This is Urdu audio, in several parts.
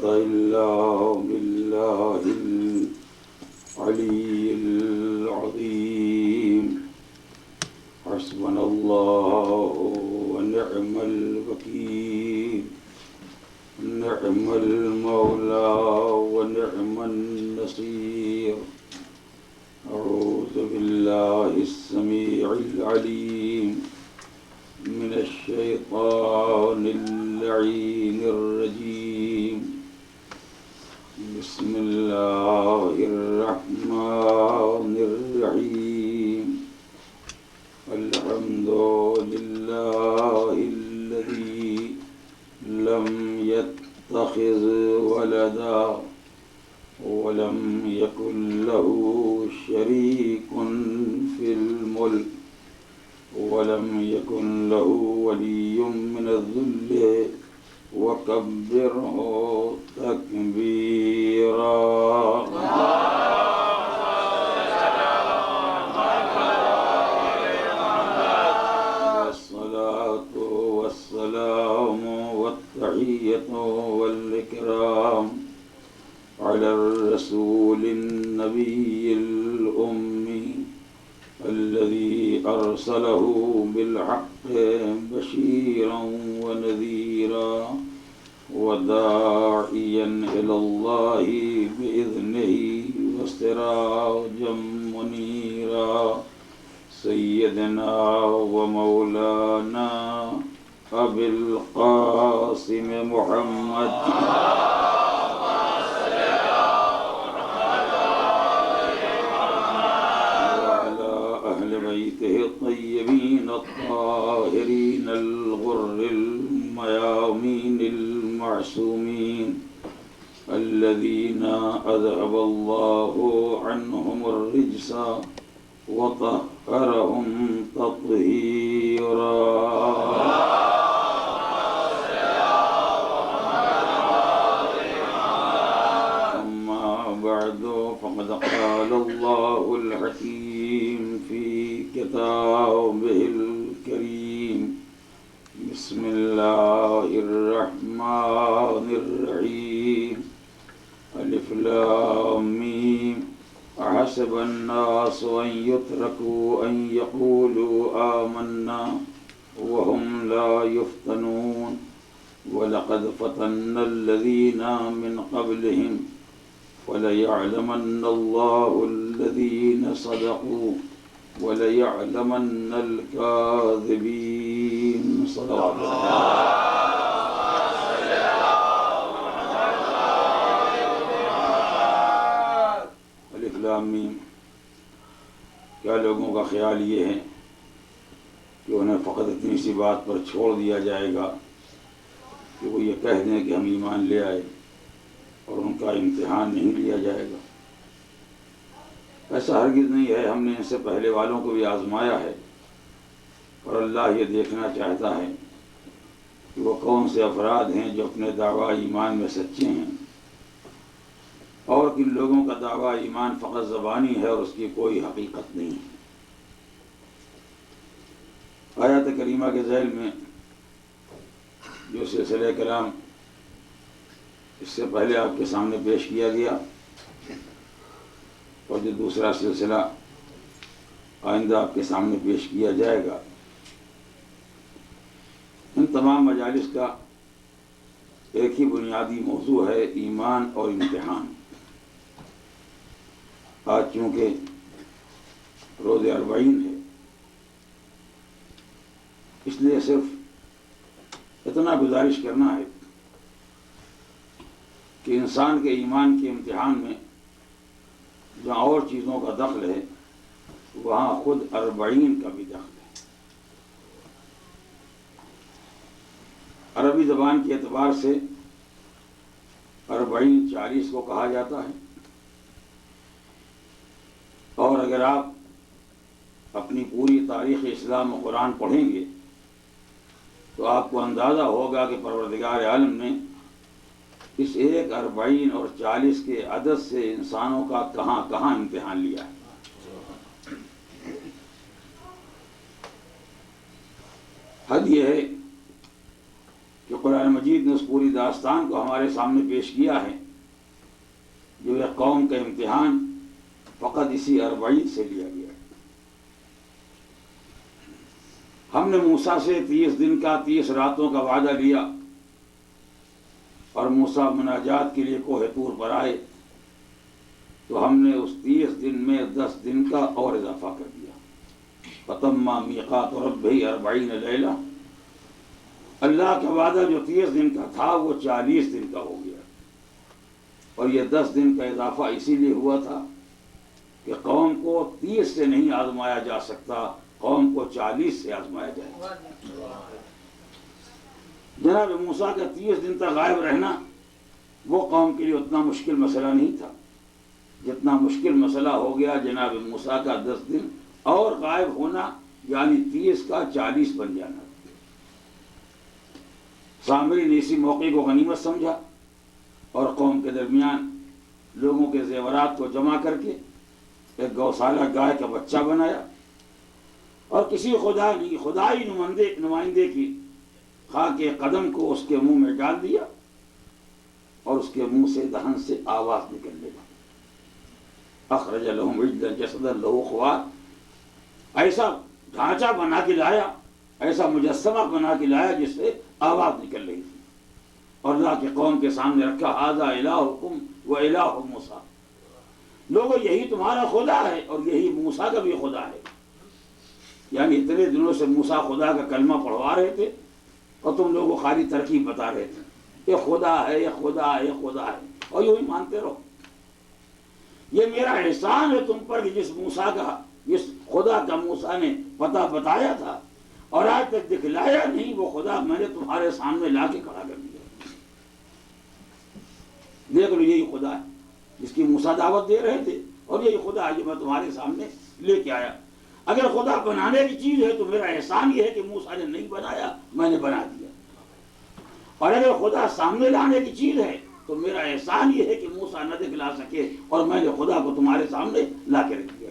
إلا بالله العلي العظيم حسبنا الله ونعم الوكيل نعم المولى ونعم النصير أعوذ بالله السميع العليم من الشيطان اللعين الرجيم بسم الله الرحمن الرحيم الحمد لله الذي لم يتخذ ولدا ولم يكن له شريك في الملك ولم يكن له ولي من الذل وكبره تكبيرا والصلاة والسلام والتحية والإكرام على الرسول النبي الأمي الذي أرسله بالحق بشيرا ونذيرا وداعيا إلى الله بإذنه وسراجا منيرا سيدنا ومولانا أبي القاسم محمد بيته الطيبين الطاهرين الغر الميامين المعصومين الذين أذهب الله عنهم الرجس وطهرهم تطهيرا أما بعد فقد قال الله الحكيم في كتابه الكريم بسم الله الرحمن الرحيم ألف لام ميم أحسب الناس أن يتركوا أن يقولوا آمنا وهم لا يفتنون ولقد فتنا الذين من قبلهم وليعلمن الله الذين صدقوا وَلَيَعْلَمَنَّ الْكَاذِبِينَ صلی اللہ علیہ وسلم۔ الف لام میم۔ کیا لوگوں کا خیال یہ ہے کہ انہیں فقط اتنی سی بات پر چھوڑ دیا جائے گا کہ وہ یہ کہہ دیں کہ ہم ایمان لے آئے اور ان کا امتحان نہیں لیا جائے گا؟ ایسا ہرگز نہیں ہے، ہم نے ان سے پہلے والوں کو بھی آزمایا ہے، اور اللہ یہ دیکھنا چاہتا ہے کہ وہ کون سے افراد ہیں جو اپنے دعویٰ ایمان میں سچے ہیں، اور کن لوگوں کا دعویٰ ایمان فقط زبانی ہے اور اس کی کوئی حقیقت نہیں ہے۔ آیات کریمہ کے ذیل میں جو سلسلہ کلام اس سے پہلے آپ کے سامنے پیش کیا گیا، اور جو دوسرا سلسلہ آئندہ آپ کے سامنے پیش کیا جائے گا، ان تمام مجالس کا ایک ہی بنیادی موضوع ہے ایمان اور امتحان۔ آج چونکہ روز اربعین ہے، اس لیے صرف اتنا گزارش کرنا ہے کہ انسان کے ایمان کے امتحان میں جہاں اور چیزوں کا دخل ہے، وہاں خود اربعین کا بھی دخل ہے۔ عربی زبان کے اعتبار سے اربعین 40 کو کہا جاتا ہے، اور اگر آپ اپنی پوری تاریخ اسلام و قرآن پڑھیں گے تو آپ کو اندازہ ہوگا کہ پروردگار عالم نے اس 1 40 اور 40 کے عدد سے انسانوں کا کہاں کہاں امتحان لیا ہے۔ حد یہ ہے کہ قرآن مجید نے اس پوری داستان کو ہمارے سامنے پیش کیا ہے، جو یہ قوم کا امتحان فقط اسی 40 سے لیا گیا ہے۔ ہم نے موسیٰ سے 30 دن کا 30 راتوں کا وعدہ لیا، اور موسیٰ مناجات کے لیے کوہ طور پر آئے تو ہم نے اس 30 دن میں 10 دن کا اور اضافہ کر دیا۔ فَتَمَّ مِيقَاتُ رَبِّهِ 40 لَيْلَةً، اللہ کا وعدہ جو 30 دن کا تھا وہ 40 دن کا ہو گیا، اور یہ 10 دن کا اضافہ اسی لیے ہوا تھا کہ قوم کو 30 سے نہیں آزمایا جا سکتا، قوم کو 40 سے آزمایا جائے۔ جناب موسیٰ کا 30 دن تک غائب رہنا وہ قوم کے لیے اتنا مشکل مسئلہ نہیں تھا جتنا مشکل مسئلہ ہو گیا جناب موسیٰ کا 10 دن اور غائب ہونا، یعنی 30 کا 40 بن جانا۔ سامری نے اسی موقع کو غنیمت سمجھا اور قوم کے درمیان لوگوں کے زیورات کو جمع کر کے ایک گوشالہ گائے کا بچہ بنایا، اور کسی خدائی نمائندے کی خاک قدم کو اس کے منہ میں ڈال دیا، اور اس کے منہ سے دہن سے آواز نکلنے لگی۔ اخرج لهم عجلا جسدا له خوار، ایسا ڈھانچہ بنا کے لایا، ایسا مجسمہ بنا کے لایا جس سے آواز نکل رہی تھی، اور اللہ کی قوم کے سامنے رکھا، ھذا الہکم و الہ موسیٰ، لوگوں یہی تمہارا خدا ہے اور یہی موسیٰ کا بھی خدا ہے۔ یعنی اتنے دنوں سے موسیٰ خدا کا کلمہ پڑھوا رہے تھے اور تم لوگوں کو خالی ترکیب بتا رہے تھے، یہ خدا ہے، یہ خدا ہے، یہ خدا ہے، اور یوں ہی مانتے رہو۔ یہ میرا احسان ہے تم پر کہ جس خدا کا موسیٰ نے پتہ بتایا تھا اور آج تک دکھلایا نہیں، وہ خدا میں نے تمہارے سامنے لا کے کھڑا کر دیا۔ دیکھ لو، یہی خدا ہے جس کی موسیٰ دعوت دے رہے تھے، اور یہی خدا ہے جو میں تمہارے سامنے لے کے آیا۔ اگر خدا بنانے کی چیز ہے تو میرا احسان یہ ہے کہ موسیٰ نے نہیں بنایا، میں نے بنا دیا، اور اگر خدا سامنے لانے کی چیز ہے تو میرا احسان یہ ہے کہ موسیٰ نہ دکھلا سکے اور میں نے خدا کو تمہارے سامنے لا کے رکھ دیا۔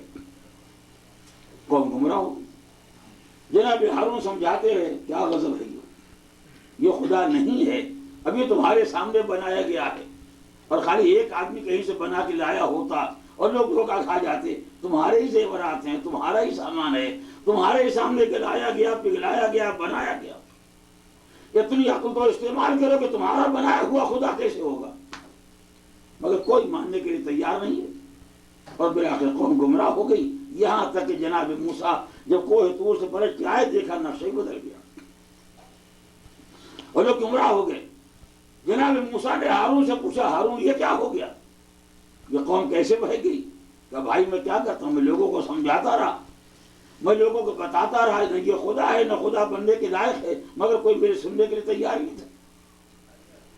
قوم گمراہ ہو گئی۔ جناب ہارون سمجھاتے رہے، کیا غضب ہے یہ خدا نہیں ہے، اب یہ تمہارے سامنے بنایا گیا ہے، اور خالی ایک آدمی کہیں سے بنا کے لایا ہوتا اور لوگ دھوکہ کھا جاتے، تمہارے ہی زیورات ہیں، تمہارا ہی سامان ہے، تمہارے ہی سامنے گلایا گیا، پگھلایا گیا، بنایا گیا، اتنی عقل تو استعمال کرو کہ تمہارا بنایا ہوا خدا کیسے ہوگا؟ مگر کوئی ماننے کے لیے تیار نہیں ہے، اور بالآخر قوم گمراہ ہو گئی، یہاں تک کہ جناب موسیٰ جب کوہ طور سے پلٹ کے آئے، دیکھا نقشہ ہی بدل گیا اور لوگ گمراہ ہو گئے۔ جناب موسیٰ نے ہارون سے پوچھا، ہارون یہ کیا ہو گیا، یہ قوم کیسے بہہ گئی؟ کہ بھائی میں کیا کرتا ہوں، میں لوگوں کو سمجھاتا رہا، میں لوگوں کو بتاتا رہا، نہ یہ خدا ہے نہ خدا بننے کے لائق ہے، مگر کوئی میرے سننے کے لیے تیار نہیں تھا،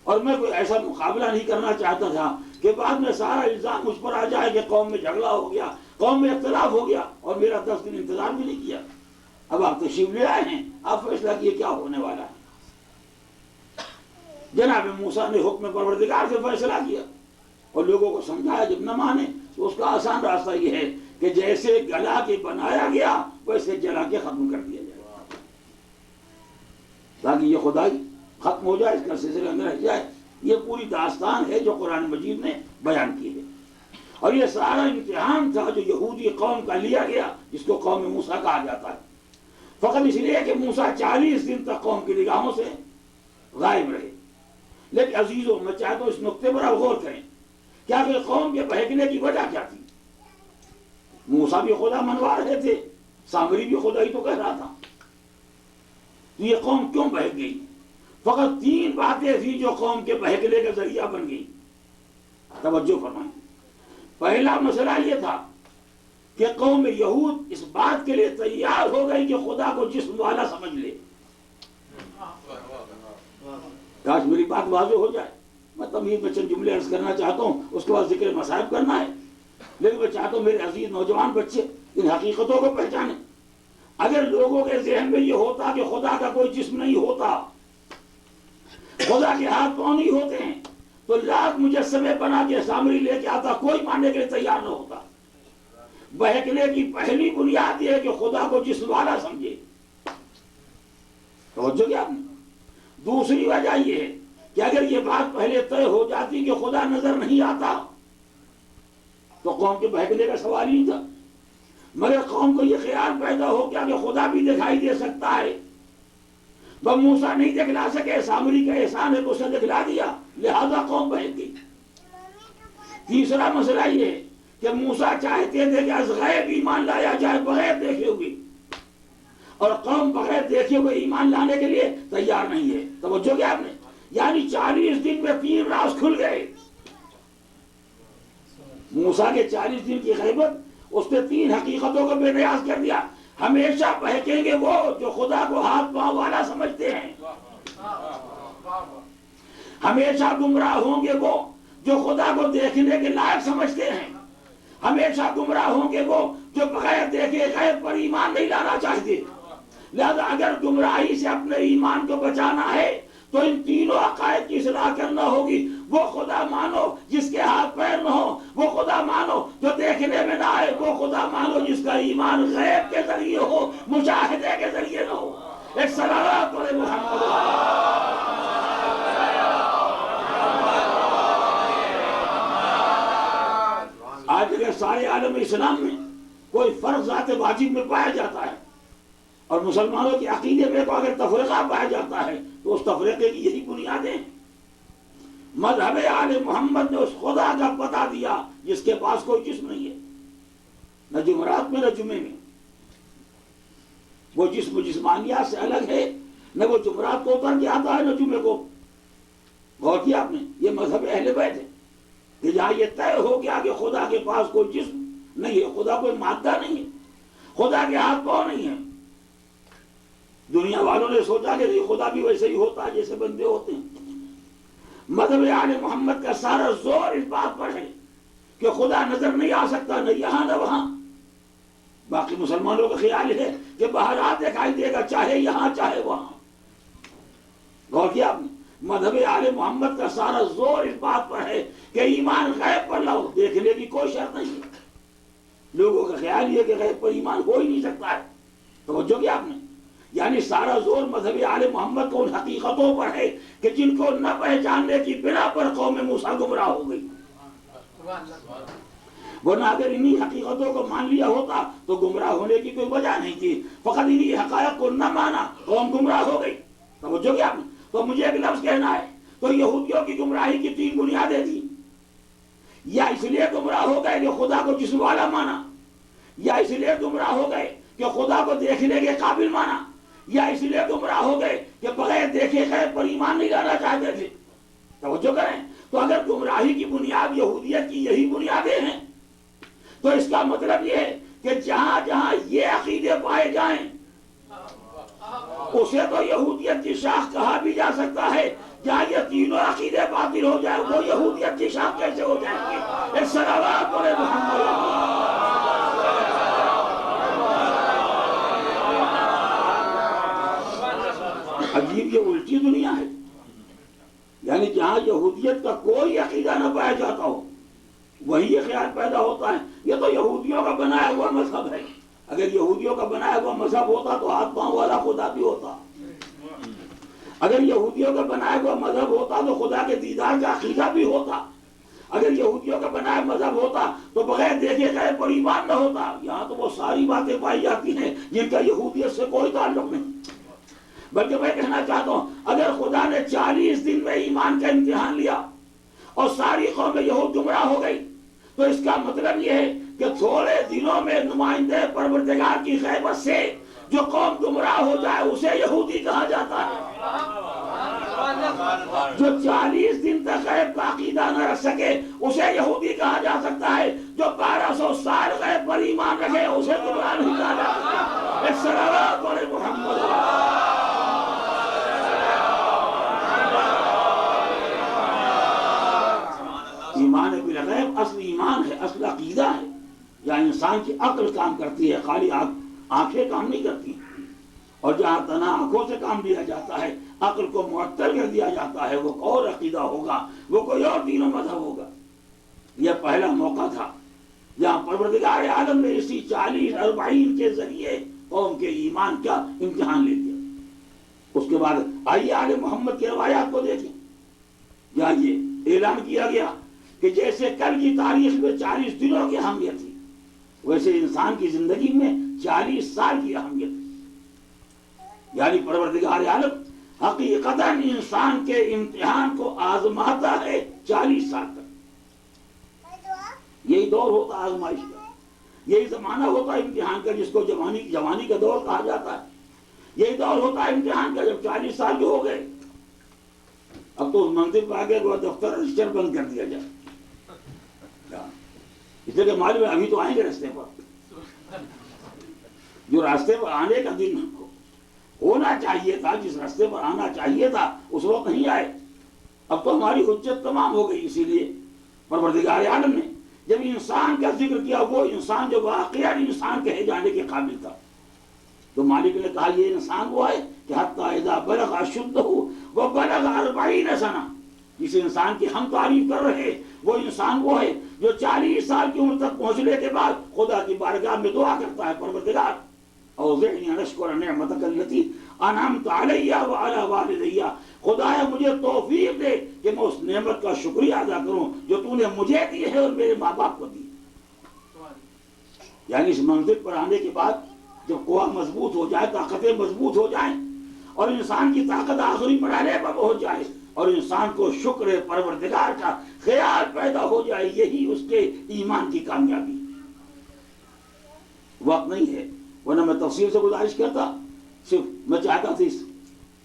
اور میں کوئی ایسا مقابلہ نہیں کرنا چاہتا تھا کہ بعد میں سارا الزام مجھ پر آ جائے کہ قوم میں جھگڑا ہو گیا، قوم میں اختلاف ہو گیا، اور میرا 10 دن انتظار بھی نہیں کیا۔ اب آپ تشریف لے آئے ہیں، آپ فیصلہ کیے کیا ہونے والا ہے۔ جناب موسیٰ نے حکم پروردگار سے فیصلہ کیا اور لوگوں کو سمجھایا، جب نہ مانے تو اس کا آسان راستہ یہ ہے کہ جیسے گلا کے بنایا گیا ویسے جلا کے ختم کر دیا جائے، تاکہ یہ خدائی ختم ہو جائے، اس کا سلسلہ میں رہ جائے۔ یہ پوری داستان ہے جو قرآن مجید نے بیان کی ہے، اور یہ سارا امتحان تھا جو یہودی قوم کا لیا گیا، جس کو قوم موسیٰ کہا جاتا ہے، فقط اس لیے کہ موسیٰ 40 دن تک قوم کی نگاہوں سے غائب رہے۔ لیکن عزیزوں، میں چاہتا ہوں اس نقطے پر آپ غور کریں، کیا کہ قوم کے بہکنے کی وجہ کیا تھی؟ موسیٰ بھی خدا منوا رہے تھے، سامری بھی خدا ہی تو کہہ رہا تھا، تو یہ قوم کیوں بہک گئی؟ فقط 3 باتیں تھیں جو قوم کے بہکنے کا ذریعہ بن گئی، توجہ فرمائیں۔ پہلا مسئلہ یہ تھا کہ قوم یہود اس بات کے لیے تیار ہو گئی کہ خدا کو جسم والا سمجھ لے۔ کاش میری بات واضح ہو جائے، میں تمہید میں چند جملے عرض کرنا چاہتا ہوں، اس کے بعد ذکر مصائب کرنا ہے، لیکن میں چاہتا ہوں میرے عزیز نوجوان بچے ان حقیقتوں کو پہچانیں۔ اگر لوگوں کے ذہن میں یہ ہوتا کہ خدا کا کوئی جسم نہیں ہوتا، خدا کے ہاتھ پاؤں نہیں ہوتے ہیں، تو لاکھ مجسمے بنا کے سامری لے کے آتا، کوئی ماننے کے لیے تیار نہ ہوتا۔ بہکنے کی پہلی بنیاد یہ ہے کہ خدا کو جسم والا سمجھے، توجہ کیا آپ نے؟ دوسری وجہ یہ ہے کہ اگر یہ بات پہلے طے ہو جاتی کہ خدا نظر نہیں آتا تو قوم کے بہکنے کا سوال ہی تھا، مگر قوم کو یہ خیال پیدا ہو گیا کہ خدا بھی دکھائی دے سکتا ہے۔ وہ موسیٰ نہیں دکھلا سکے، سامری کا احسان ہے تو اسے دکھلا دیا، لہذا قوم بہک گئی۔ تیسرا مسئلہ یہ ہے کہ موسیٰ چاہتے تھے کہ از غیب ایمان لایا جائے بغیر دیکھے ہوئے، اور قوم بغیر دیکھے ہوئے ایمان لانے کے لیے تیار نہیں ہے۔ توجہ کیا آپ نے؟ یعنی 40 دن میں 3 راز کھل گئے۔ موسیٰ کے 40 دن کی غیبت اس نے 3 حقیقتوں کو بے نیاز کر دیا۔ ہمیشہ بہکیں گے وہ جو خدا کو ہاتھ پاؤں والا سمجھتے ہیں، ہمیشہ گمراہ ہوں گے وہ جو خدا کو دیکھنے کے لائق سمجھتے ہیں، ہمیشہ گمراہ ہوں گے وہ جو بغیر دیکھے غیب پر ایمان نہیں لانا چاہتے۔ لہذا اگر گمراہی سے اپنے ایمان کو بچانا ہے تو ان تینوں عقائد کی اصلاح کرنا ہوگی۔ وہ خدا مانو جس کے ہاتھ پیر نہ ہو، وہ خدا مانو جو دیکھنے میں نہ آئے، وہ خدا مانو جس کا ایمان غیب کے ذریعے ہو، مشاہدے کے ذریعے نہ ہو۔ ایک صلوات پڑھے محمد۔ آج اگر سارے عالم اسلام میں کوئی فرق ذات واجب میں پایا جاتا ہے اور مسلمانوں کے عقیدے میں کو اگر تفرقہ پایا جاتا ہے تو اس تفرقے کی یہی بنیادیں ہیں۔ مذہب آل محمد نے اس خدا کا پتہ دیا جس کے پاس کوئی جسم نہیں ہے، نہ جمعرات میں نہ جمعے میں۔ وہ جسم جسمانیات سے الگ ہے، نہ وہ جمعرات کو اتر کے آتا ہے نہ جمعے کو۔ غور کیا آپ نے؟ یہ مذہب اہل بیت ہے کہ جہاں یہ طے ہو گیا کہ خدا کے پاس کوئی جسم نہیں ہے، خدا کوئی مادہ نہیں ہے، خدا کے ہاتھ پاؤں نہیں ہے۔ دنیا والوں نے سوچا کہ خدا بھی ویسے ہی ہوتا ہے جیسے بندے ہوتے ہیں۔ مذہب آل محمد کا سارا زور اس بات پر ہے کہ خدا نظر نہیں آ سکتا، نہ یہاں نہ وہاں۔ باقی مسلمانوں کا خیال ہے کہ باہر دکھائی دے گا، چاہے یہاں چاہے وہاں۔ غور کیا آپ نے؟ مذہب آل محمد کا سارا زور اس بات پر ہے کہ ایمان غیب پر لاؤ، دیکھنے کی کوئی شرط نہیں ہے۔ لوگوں کا خیال یہ کہ غیب پر ایمان ہو ہی نہیں سکتا ہے۔ توجہ کیا آپ نے؟ یعنی سارا زور مذہب آل محمد کو ان حقیقتوں پر ہے کہ جن کو نہ پہچاننے کی بنا پر قوم موسیٰ گمراہ ہو گئی۔ ورنہ اگر انہی حقیقتوں کو مان لیا ہوتا تو گمراہ ہونے کی کوئی وجہ نہیں تھی۔ فقط انہی حقائق کو نہ مانا، قوم گمراہ ہو گئی۔ توجہ کیا آپ نے؟ تو مجھے ایک لفظ کہنا ہے، تو یہودیوں کی گمراہی کی 3 بنیادیں تھیں۔ یا اس لیے گمراہ ہو گئے کہ خدا کو جسم والا مانا، یا اس لیے گمراہ ہو گئے کہ خدا کو دیکھنے کے قابل مانا، یا اس لیے گمراہ ہو گئے کہ بغیر دیکھے غیب پر ایمان نہیں لانا چاہتے تھے۔ توجہ کریں، تو اگر گمراہی کی بنیاد یہودیت کی یہی بنیادیں ہیں تو اس کا مطلب یہ ہے کہ جہاں جہاں یہ عقیدے پائے جائیں اسے تو یہودیت کی شاخ کہا بھی جا سکتا ہے۔ جہاں یہ تینوں عقیدے باطل ہو جائے وہ یہودیت کی شاخ کیسے ہو جائیں گے؟ ایک صلوات پڑھے محمد۔ عجیب یہ الٹی دنیا ہے، یعنی جہاں یہودیت کا کوئی عقیدہ نہ پایا جاتا ہو وہی یہ خیال پیدا ہوتا ہے یہ تو یہودیوں کا بنایا ہوا مذہب ہے۔ اگر یہودیوں کا بنایا ہوا مذہب ہوتا تو ہاتھ پاؤں والا خدا بھی ہوتا۔ اگر یہودیوں کا بنایا ہوا مذہب ہوتا تو خدا کے دیدار کا عقیدہ بھی ہوتا۔ اگر یہودیوں کا بنایا مذہب ہوتا تو بغیر دیکھے غیب پر ایمان نہ ہوتا۔ یہاں تو وہ ساری باتیں پائی جاتی ہیں جن کا یہودیت سے کوئی تعلق نہیں۔ بلکہ میں کہنا چاہتا ہوں اگر خدا نے 40 دن میں ایمان کا امتحان لیا اور ساری قوم یہود گمراہ ہو گئی تو اس کا مطلب یہ ہے کہ تھوڑے دنوں میں نمائندے پروردگار کی غیبت سے جو قوم گمراہ ہو جائے اسے یہودی کہا جاتا ہے۔ جو 40 دن تک غیب کا عقیدہ نہ رکھ سکے اسے یہودی کہا جا سکتا ہے۔ جو 1200 سال غیب پر ایمان رکھے اسے گمراہ نہیں کہا جا سکتا۔ ایک صلوات پڑھے محمد۔ ایمان بالغیب اصل ایمان ہے، اصل عقیدہ ہے، یا انسان کی عقل کام کرتی ہے، خالی آنکھیں کام نہیں کرتی۔ اور جہاں تنہا آنکھوں سے کام لیا جاتا ہے، عقل کو معطل کر دیا جاتا ہے، وہ اور عقیدہ ہوگا، وہ کوئی اور دین و مذہب ہوگا۔ یہ پہلا موقع تھا جہاں پروردگار عالم نے اسی 40-40 کے ذریعے قوم کے ایمان کا امتحان لے لیا۔ اس کے بعد آئیے آل محمد کی روایات کو دیکھیں۔ یا یہ اعلان کیا گیا کہ جیسے کل کی تاریخ میں 40 دنوں کی اہمیت تھی، ویسے انسان کی زندگی میں 40 سال کی اہمیت ہے۔ یعنی پروردگار عالم حقیقتاً انسان کے امتحان کو آزماتا ہے 40 سال تک۔ یہی دور ہوتا ہے آزمائش کا، یہی زمانہ ہوتا ہے امتحان کا، جس کو جوانی کا دور کہا جاتا ہے۔ یہی دور ہوتا ہے امتحان کا جب 40 سال کے ہو گئے، اب تو اس منزل پہ آگے وہ دفتر رجسٹر بند کر دیا جائے، اس لیے کہ معلوم ہے ابھی تو آئیں گے راستے پر، جو راستے پر آنے کا دن ہونا چاہیے تھا، جس راستے پر آنا چاہیے تھا اس وقت نہیں آئے۔ اب تو ہماری حجت تمام ہو گئی۔ اسی لیے پروردگار عالم نے جب انسان کا ذکر کیا، وہ انسان جو واقعہ انسان کہے جانے کے قابل تھا، تو مالک نے کہا یہ انسان وہ ہے کہ حتی اذا بلغ اشدہ وبلغ 40 سنہ، جس انسان کی ہم تعریف کر رہے ہیں وہ انسان وہ ہے جو 40 سال کی عمر تک پہنچنے کے بعد خدا کی بارگاہ میں دعا کرتا ہے، پروردگار اوزعنی ان اشکر نعمتک التی انعمت علی وعلی والدی، خدایا مجھے توفیق دے کہ میں اس نعمت کا شکریہ ادا کروں جو تو نے مجھے دی ہے اور میرے ماں باپ کو دی۔ یعنی اس منزل پر آنے کے بعد جب قوا مضبوط ہو جائے، طاقتیں مضبوط ہو جائیں اور انسان کی طاقت آخری مرحلے پر پہنچ جائے اور انسان کو شکر پروردگار کا خیال پیدا ہو جائے، یہی اس کے ایمان کی کامیابی۔ وقت نہیں ہے ورنہ میں تفصیل سے گزارش کرتا، صرف میں چاہتا تھا اس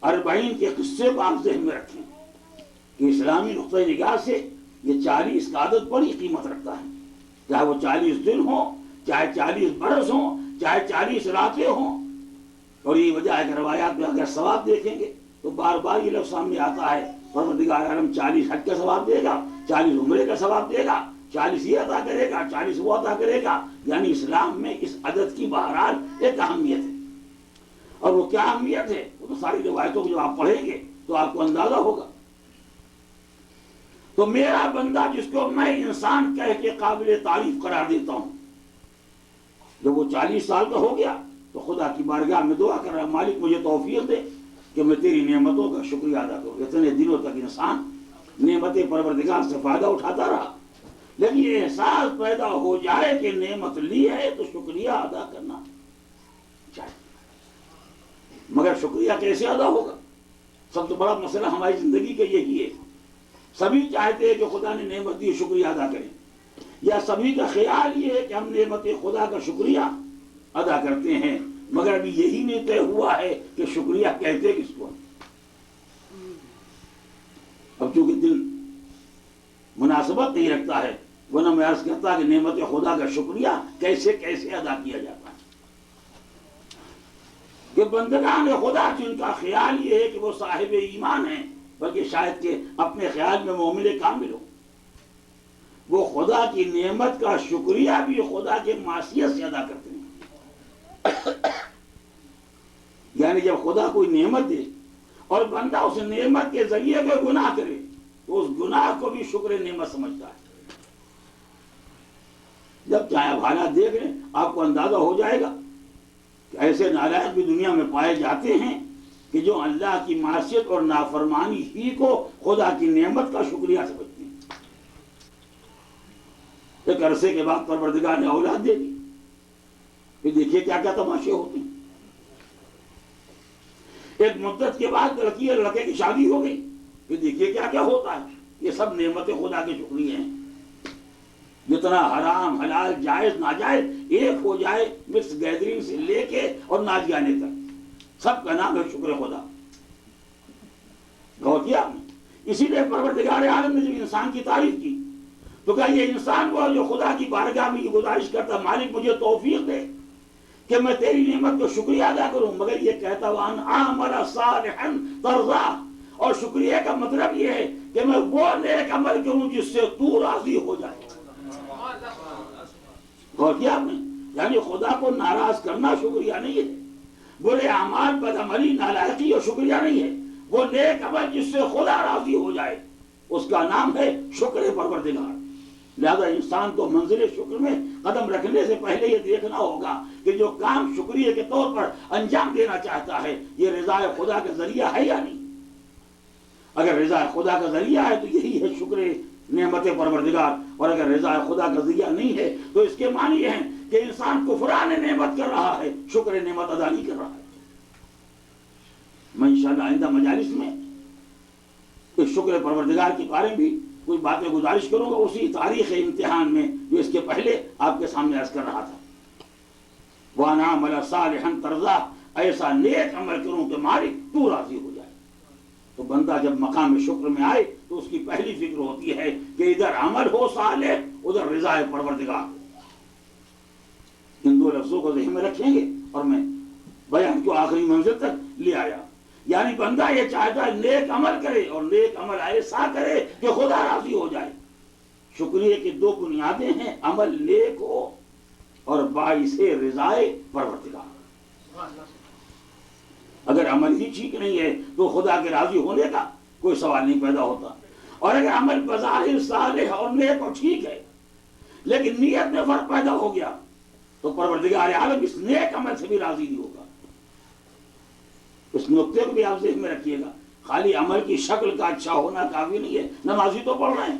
40 کے قصے کو آپ ذہن میں رکھیں کہ اسلامی نقطۂ نگاہ سے یہ 40 کا عدد بڑی قیمت رکھتا ہے، چاہے وہ 40 دن ہوں، چاہے 40 برس ہوں، چاہے 40 راتیں ہوں۔ اور یہ وجہ ہے کہ روایات میں اگر ثواب دیکھیں گے تو بار بار یہ لفظ سامنے آتا ہے، پروردگار عالم 40 حج کا ثواب دے گا، 40 عمرے کا ثواب دے گا، 40 یہ عطا کرے گا، 40 وہ عطا کرے گا۔ یعنی اسلام میں اس عدد کی بہرحال ایک اہمیت ہے، اور وہ کیا اہمیت ہے وہ تو ساری روایتوں کو جب آپ پڑھیں گے تو آپ کو اندازہ ہوگا۔ تو میرا بندہ جس کو میں انسان کہہ کے قابل تعریف قرار دیتا ہوں، جب وہ 40 سال کا ہو گیا تو خدا کی بارگاہ میں دعا کر رہا ہے، مالک مجھے توفیق دے کہ میں تیری نعمتوں کا شکریہ ادا کروں۔ اتنے دنوں تک انسان نعمت پروردگار سے فائدہ اٹھاتا رہا، لیکن یہ احساس پیدا ہو جائے کہ نعمت لی ہے تو شکریہ ادا کرنا چاہیے۔ مگر شکریہ کیسے ادا ہوگا؟ سب سے بڑا مسئلہ ہماری زندگی کا یہی ہے، سبھی چاہتے ہیں کہ خدا نے نعمت دی شکریہ ادا کریں، یا سبھی کا خیال یہ ہے کہ ہم نعمت خدا کا شکریہ ادا کرتے ہیں، مگر ابھی یہی نہیں طے ہوا ہے کہ شکریہ کہتے کس کو۔ اب چونکہ دل مناسبت نہیں رکھتا ہے، ورنہ میں عرض کرتا کہ نعمت خدا کا شکریہ کیسے کیسے ادا کیا جاتا ہے۔ کہ بندگان خدا جن کا خیال یہ ہے کہ وہ صاحب ایمان ہیں، بلکہ شاید کہ اپنے خیال میں مومن کامل ہو، وہ خدا کی نعمت کا شکریہ بھی خدا کے معصیت سے ادا کرتے ہیں۔ یعنی جب خدا کوئی نعمت دے اور بندہ اس نعمت کے ذریعے کوئی گناہ کرے تو اس گناہ کو بھی شکر نعمت سمجھتا ہے۔ جب چاہے آپ حالات دیکھ لیں آپ کو اندازہ ہو جائے گا کہ ایسے نالائق بھی دنیا میں پائے جاتے ہیں کہ جو اللہ کی معصیت اور نافرمانی ہی کو خدا کی نعمت کا شکریہ سمجھتے ہیں۔ ایک عرصے کے بعد پروردگار نے اولاد دے دی، پھر دیکھیے کیا کیا تماشے ہوتے ہیں۔ ایک مدت کے بعد لڑکی اور لڑکے کی شادی ہو گئی، پھر دیکھیے کیا کیا ہوتا ہے۔ یہ سب نعمت خدا کے شکریہ ہیں۔ جتنا حرام حلال جائز ناجائز ایک ہو جائے، مکس گیدرنگ سے لے کے اور ناچ گانے تک، سب کا نام ہے شکر خدا۔ غور کیا آپ نے؟ اسی لیے پروردگار عالم نے جب انسان کی تعریف کی تو کہا یہ انسان وہ جو خدا کی بارگاہ میں یہ گزارش کرتا، مالک مجھے توفیق دے کہ میں تیری نعمت کو شکریہ ادا کروں، مگر یہ کہتا وان عمل صالحا ترضا، اور شکریہ کا مطلب یہ ہے کہ میں وہ نیک عمل کروں جس سے تو راضی ہو جائے۔ غور کیا آپ نے؟ یعنی خدا کو ناراض کرنا شکریہ نہیں ہے، برے اعمال بدعملی نالائقی اور شکریہ نہیں ہے، وہ نیک عمل جس سے خدا راضی ہو جائے اس کا نام ہے شکر پروردگار۔ لہذا انسان کو منزل شکر میں قدم رکھنے سے پہلے یہ دیکھنا ہوگا کہ جو کام شکریہ کے طور پر انجام دینا چاہتا ہے یہ رضا خدا کے ذریعہ ہے یا نہیں۔ اگر رضا خدا کا ذریعہ ہے تو یہی ہے شکر نعمت پروردگار، اور اگر رضا خدا کا ذریعہ نہیں ہے تو اس کے معنی یہ ہیں کہ انسان کفران نعمت کر رہا ہے، شکر نعمت ادا نہیں کر رہا ہے۔ میں انشاءاللہ آئندہ مجالس میں اس شکر پروردگار کے بارے میں بھی کوئی باتیں گزارش کروں گا، اسی تاریخ امتحان میں جو اس کے پہلے آپ کے سامنے عرض کر رہا تھا۔ وَأَنْ أَعْمَلَ صَالِحًا تَرْضَاهُ، ایسا نیک عمل کروں کہ مالک تو راضی ہو جائے۔ تو بندہ جب مقام شکر میں آئے تو اس کی پہلی فکر ہوتی ہے کہ ادھر عمل ہو صالح، ادھر رضا پروردگار ہو۔ ان دو لفظوں کو ذہن میں رکھیں گے اور میں بیان کو آخری منزل تک لے آیا۔ یعنی بندہ یہ چاہتا ہے نیک عمل کرے، اور نیک عمل ایسا کرے کہ خدا راضی ہو جائے۔ شکریہ کی دو بنیادیں ہیں، عمل نیک ہو اور باعث رضا پروردگار۔ اگر عمل ہی ٹھیک نہیں ہے تو خدا کے راضی ہونے کا کوئی سوال نہیں پیدا ہوتا، اور اگر عمل بظاہر صالح اور نیک اور ٹھیک ہے لیکن نیت میں فرق پیدا ہو گیا تو پروردگار عالم اس نیک عمل سے بھی راضی نہیں ہوگا۔ اس نقطے کو بھی آپ ذہن میں رکھیے گا۔ خالی عمل کی شکل کا اچھا ہونا کافی نہیں ہے۔ نمازی تو پڑھ رہے ہیں،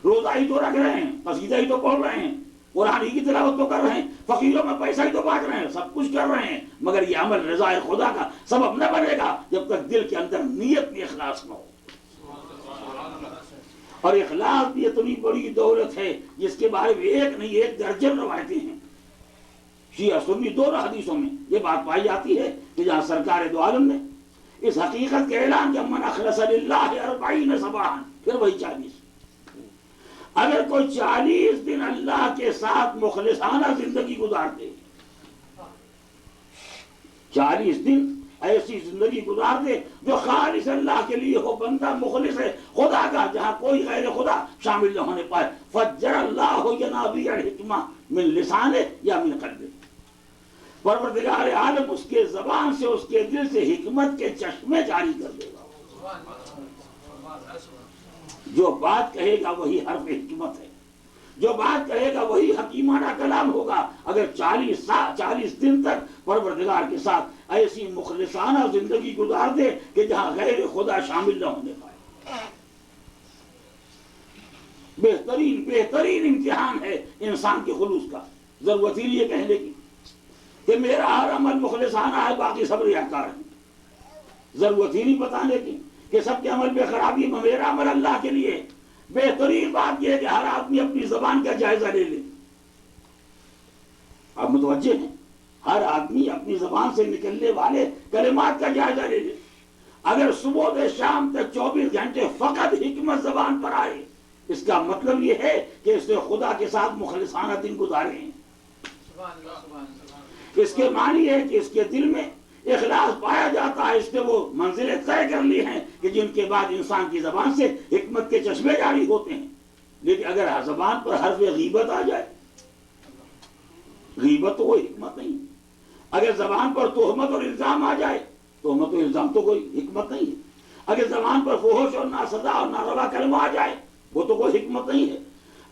روزہ ہی تو رکھ رہے ہیں، قصیدہ ہی تو پڑھ رہے ہیں، قرآن ہی کی تلاوت تو کر رہے ہیں، فقیروں میں پیسہ ہی تو بانٹ رہے ہیں، سب کچھ کر رہے ہیں، مگر یہ عمل رضا خدا کا سبب نہ بنے گا جب تک دل کے اندر نیت میں اخلاص نہ ہو۔ اور اخلاص بھی اتنی بڑی دولت ہے جس کے بارے میں ایک نہیں ایک درجن روایتیں ہیں۔ شیعہ سنی دونوں حدیثوں میں یہ بات پائی جاتی ہے کہ جہاں سرکار دو عالم نے اس حقیقت کے اعلان کہ من اخلص للہ 40 صباحا، پھر وہی 40۔ اگر کوئی 40 دن اللہ کے ساتھ مخلصانہ زندگی گزار دے، 40 دن ایسی زندگی گزار دے جو خالص اللہ کے لیے ہو، بندہ مخلص ہے خدا کا، جہاں کوئی غیر خدا شامل نہ ہونے پائے، فجر اللہ ینابیع الحکمہ من لسانہ یا من قلبہ، پروردگار عالم اس کے زبان سے اس کے دل سے حکمت کے چشمے جاری کر دے گا۔ جو بات کہے گا وہی حرف حکمت ہے، جو بات کہے گا وہی حکیمانہ کلام ہوگا۔ اگر 40 دن تک پروردگار کے ساتھ ایسی مخلصانہ زندگی گزار دے کہ جہاں غیر خدا شامل نہ ہونے پائے، بہترین امتحان ہے انسان کے خلوص کا۔ ضرورت ہی نہیں ہے کہنے کی کہ میرا ہر عمل مخلصانہ ہے، باقی سب ریاکار ہیں۔ ضرورت ہی نہیں بتانے کی کہ سب کے عمل میں خرابی، میرا عمل اللہ کے لیے۔ بہترین بات یہ ہے کہ ہر آدمی اپنی زبان کا جائزہ لے لے۔ آپ متوجہ ہیں؟ ہر آدمی اپنی زبان سے نکلنے والے کلمات کا جائزہ لے لے۔ اگر صبح سے شام تک 24 گھنٹے فقط حکمت زبان پر آئے، اس کا مطلب یہ ہے کہ اس نے خدا کے ساتھ مخلصانہ دن گزارے ہیں۔ اس کے معنی ہے کہ اس کے دل میں اخلاص پایا جاتا ہے، اس نے وہ منزلیں طے کر لی ہیں کہ جن کے بعد انسان کی زبان سے حکمت کے چشمے جاری ہوتے ہیں۔ لیکن اگر زبان پر حرف غیبت آ جائے، غیبت تو کوئی حکمت نہیں۔ اگر زبان پر تہمت اور الزام آ جائے، تہمت اور الزام تو کوئی حکمت نہیں ہے۔ اگر زبان پر فحش اور ناسزا اور ناروا کلمہ آ جائے، وہ تو کوئی حکمت نہیں ہے۔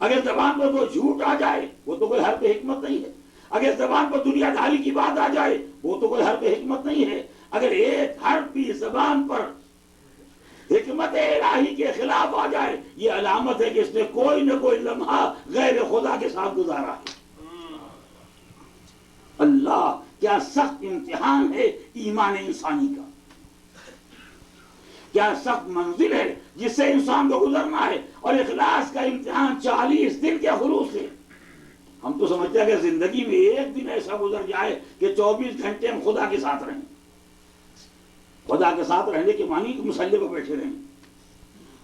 اگر زبان پر کوئی جھوٹ آ جائے، وہ تو کوئی حرف حکمت نہیں ہے۔ اگر زبان پر دنیا داری کی بات آ جائے، وہ تو کوئی حرف حکمت نہیں ہے۔ اگر ایک حرف بھی زبان پر حکمت الہی کے خلاف آ جائے، یہ علامت ہے کہ اس نے کوئی نہ کوئی لمحہ غیر خدا کے ساتھ گزارا ہے۔ اللہ، کیا سخت امتحان ہے ایمان انسانی کا، کیا سخت منزل ہے جس سے انسان کو گزرنا ہے۔ اور اخلاص کا امتحان 40 دن کے خلوص سے۔ ہم تو سمجھتے ہیں کہ زندگی میں ایک دن ایسا گزر جائے کہ 24 گھنٹے ہم خدا کے ساتھ رہیں۔ خدا کے ساتھ رہنے کے معنی کہ مصلی پہ بیٹھے رہیں،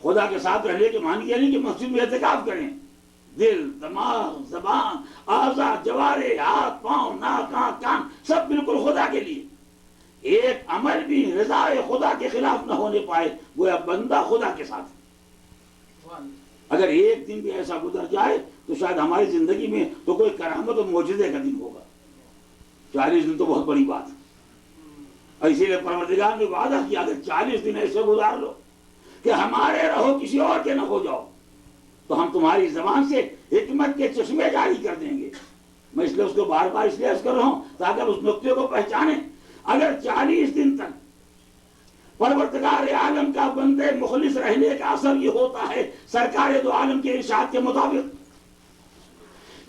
خدا کے ساتھ رہنے کے معنی یہ نہیں کہ مسجد میں اعتکاف کریں۔ دل، دماغ، زبان، اعضاء، جوارے، ہاتھ، پاؤں، ناک، آنکھ، کان، سب بالکل خدا کے لیے۔ ایک عمل بھی رضا خدا کے خلاف نہ ہونے پائے، گویا بندہ خدا کے ساتھ۔ اگر ایک دن بھی ایسا گزر جائے تو شاید ہماری زندگی میں تو کوئی کرامت و معجزے کا دن ہوگا۔ 40 دن تو بہت بڑی بات ہے، اور اسی لیے پروردگار نے وعدہ کیا کہ 40 دن ایسے گزار لو کہ ہمارے رہو کسی اور کے نہ ہو جاؤ، تو ہم تمہاری زبان سے حکمت کے چشمے جاری کر دیں گے۔ میں اس لیے اس کو بار بار اس لیے عرض کر رہا ہوں تاکہ اس نقطے کو پہچانیں۔ اگر 40 دن تک پروردگار عالم کا بندے مخلص رہنے کا اثر یہ ہوتا ہے سرکار دو عالم کے ارشاد کے مطابق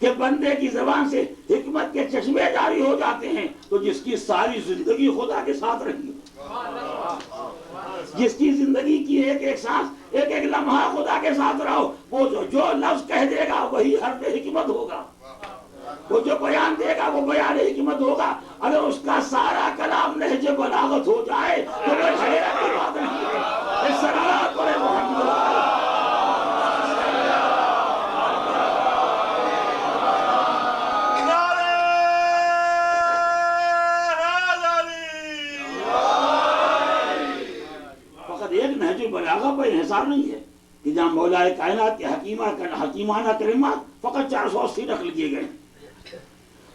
کہ بندے کی زبان سے حکمت کے چشمے جاری ہو جاتے ہیں تو جس کی ساری زندگی خدا کے ساتھ رہی ہو، جس کی زندگی کی ایک ایک سانس ایک ایک لمحہ خدا کے ساتھ رہو، وہ جو لفظ کہہ دے گا وہی حرف حکمت ہوگا، وہ جو بیان دے گا وہ بیان حکمت ہوگا۔ اگر اس کا سارا کلام نہج بلاغت ہو جائے تو وہ حیرت کی بات نہیں ہے۔ اس صلوات پر محمد بلاغہ پر انحصار نہیں ہے کہ جہاں مولا کائنات کے حکیمانہ کلمات فقط 480 نقل کیے گئے ہیں،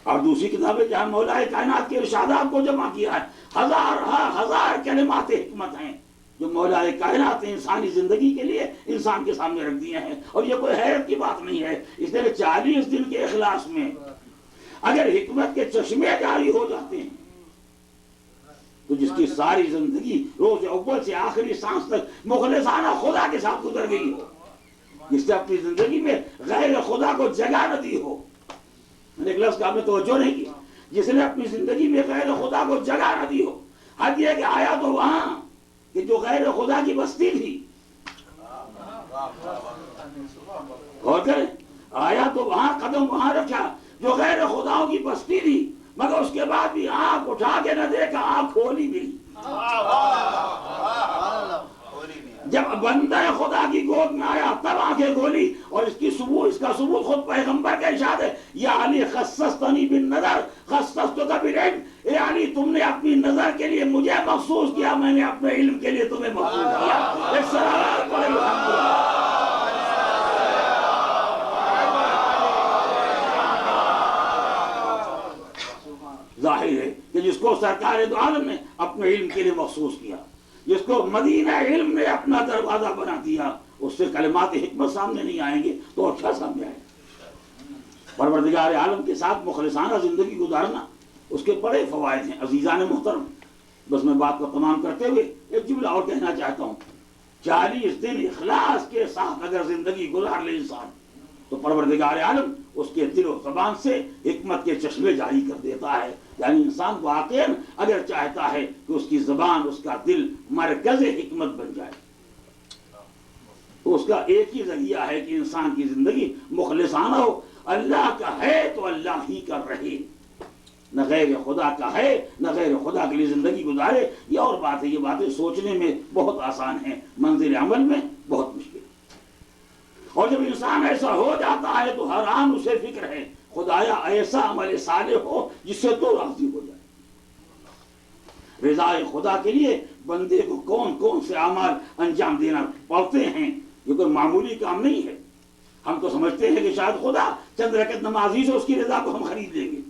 اور دوسری کتابیں جہاں مولا کائنات کے ارشادات کو جمع کیا ہے، ہزار کلمات حکمت ہیں جو مولا کائنات نے انسانی زندگی کے لیے انسان کے سامنے رکھ دیے ہیں، اور یہ کوئی حیرت کی بات نہیں ہے۔ اس لیے 40 دن کے اخلاص میں اگر حکمت کے چشمے جاری ہو جاتے ہیں تو جس کی ساری زندگی روز اول سے آخری سانس تک مخلصانہ خدا کے ساتھ گزر گئی ہو، جس نے اپنی زندگی میں غیر خدا کو جگہ نہ دی ہو، میں نے ایک لفظ کا آپ نے توجہ نہیں کی، جس نے اپنی زندگی میں غیر خدا کو جگہ نہ دی ہو، حد یہ کہ آیا تو وہاں کہ جو غیر خدا کی بستی تھی، غور کریں، آیا تو وہاں قدم وہاں رکھا جو غیر خداؤں کی بستی تھی، مگر اس کے بعد بھی آنکھ اٹھا کے نہ دیکھا، آنکھ کھولی بھی۔ جب بندہ خدا کی گود میں آیا تب آنکھیں کھولی، اور اس کا ثبوت خود پیغمبر کا ارشاد ہے، یا علی خصصتنی بالنظر خصصتک بالعلم، اے علی تم نے اپنی نظر کے لیے مجھے مخصوص کیا، میں نے اپنے علم کے لیے تمہیں مخصوص کیا۔ ایک صلوات پڑھیں الحمدللہ۔ ظاہر ہے کہ جس کو سرکار دو عالم نے اپنے علم کے لیے مخصوص کیا، جس کو مدینہ علم نے اپنا دروازہ بنا دیا، اس سے کلمات حکمت سامنے نہیں آئیں گے تو اور کیا سامنے آئے گا؟ پروردگار عالم کے ساتھ مخلصانہ زندگی گزارنا اس کے بڑے فوائد ہیں۔ عزیزان محترم، بس میں بات کو تمام کرتے ہوئے ایک جملہ اور کہنا چاہتا ہوں۔ 40 دن اخلاص کے ساتھ اگر زندگی گزار لے انسان تو پروردگار عالم اس کے دل و زبان سے حکمت کے چشمے جاری کر دیتا ہے۔ یعنی انسان واقعاً اگر چاہتا ہے کہ اس کی زبان، اس کا دل مرکز حکمت بن جائے، تو اس کا ایک ہی ذریعہ ہے کہ انسان کی زندگی مخلصانہ ہو، اللہ کا ہے تو اللہ ہی کا رہے، نہ غیر خدا کا ہے نہ غیر خدا کے لیے زندگی گزارے۔ یہ اور بات ہے، یہ باتیں سوچنے میں بہت آسان ہیں، منزل عمل میں بہت مشکل۔ اور جب انسان ایسا ہو جاتا ہے تو ہر آن اسے فکر ہے خدایا ایسا عمل صالح ہو جس سے تو راضی ہو جائے۔ رضا خدا کے لیے بندے کو کون کون سے اعمال انجام دینا پڑتے ہیں، یہ کوئی معمولی کام نہیں ہے۔ ہم تو سمجھتے ہیں کہ شاید خدا چند رکعت نمازی سے اس کی رضا کو ہم خرید لیں گے،